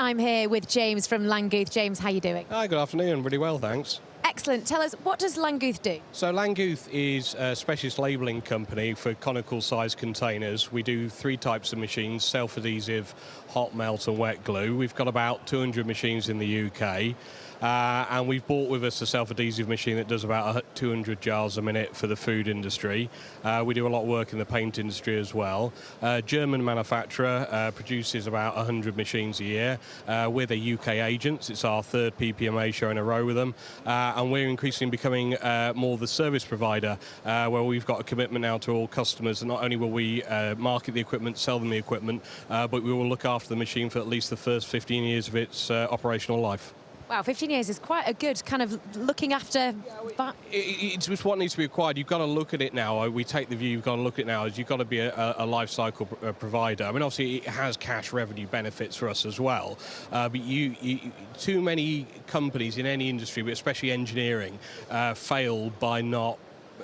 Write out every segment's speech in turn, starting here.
I'm here with James from Langguth. James, how are you doing? Hi, good afternoon. Really well, thanks. Excellent. Tell us, what does Langguth do? So Langguth is a specialist labelling company for conical size containers. We do three types of machines: self-adhesive, hot melt and wet glue. We've got about 200 machines in the UK. And we've bought with us a self-adhesive machine that does about 200 jars a minute for the food industry. We do a lot of work in the paint industry as well. German manufacturer, produces about 100 machines a year. We're the UK agents. It's our third PPMA show in a row with them. And we're increasingly becoming more the service provider, where we've got a commitment now to all customers. And not only will we market the equipment, sell them the equipment, but we will look after the machine for at least the first 15 years of its operational life. Wow, 15 years is quite a good kind of looking after... It's just what needs to be acquired. You've got to look at it now. We take the view you've got to look at it now as you've got to be a life cycle provider. I mean, obviously, it has cash revenue benefits for us as well. But too many companies in any industry, but especially engineering, fail by not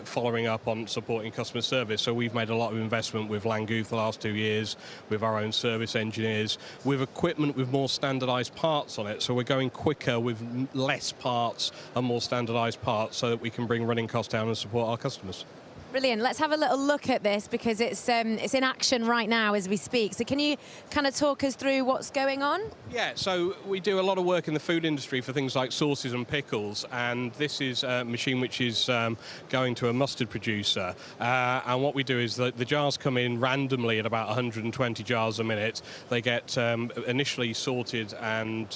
following up on supporting customer service. So we've made a lot of investment with Langguth the last 2 years, with our own service engineers, with equipment with more standardised parts on it. So we're going quicker with less parts and more standardised parts so that we can bring running costs down and support our customers. Brilliant. Let's have a little look at this because it's in action right now as we speak. So can you kind of talk us through what's going on? Yeah, so we do a lot of work in the food industry for things like sauces and pickles, and this is a machine which is going to a mustard producer. And what we do is the jars come in randomly at about 120 jars a minute. They get initially sorted and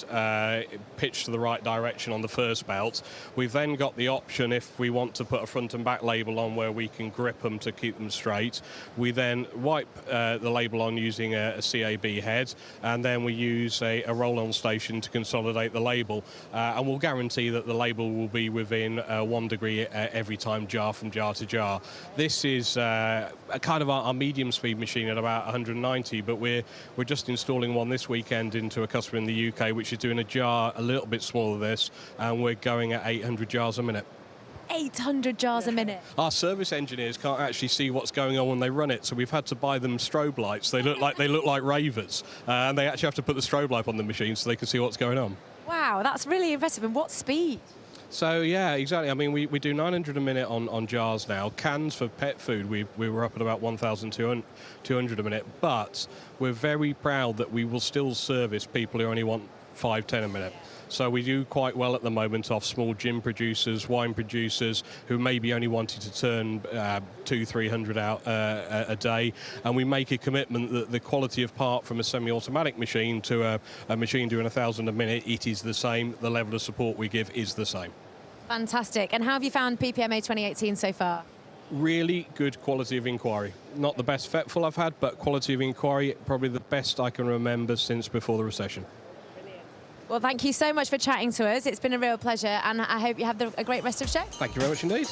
pitched to the right direction on the first belt. We've then got the option, if we want to put a front and back label on, where we can grip them to keep them straight. We then wipe the label on using a CAB head, and then we use a roll-on station to consolidate the label, and we'll guarantee that the label will be within 1 degree every time, jar from jar to jar. This is a kind of our medium speed machine at about 190, but we're just installing one this weekend into a customer in the UK which is doing a jar a little bit smaller than this, and we're going at 800 jars a minute. 800 jars a minute. Our service engineers can't actually see what's going on when they run it, so we've had to buy them strobe lights. They look like ravers, and they actually have to put the strobe light on the machine so they can see what's going on. Wow, that's really impressive. And what speed? So yeah, exactly. I mean, we do 900 a minute on jars now. Cans for pet food, we were up at about 1,200 a minute, but we're very proud that we will still service people who only want 5-10 a minute. So we do quite well at the moment off small gin producers, wine producers who maybe only wanted to turn 200-300 out a day, and we make a commitment that the quality of part from a semi-automatic machine to a machine doing 1,000 a minute, it is the same. The level of support we give is the same. Fantastic. And how have you found PPMA 2018 so far? Really good quality of inquiry. Not the best Fetful I've had, but quality of inquiry, probably the best I can remember since before the recession. Well, thank you so much for chatting to us. It's been a real pleasure, and I hope you have a great rest of the show. Thank you very much indeed.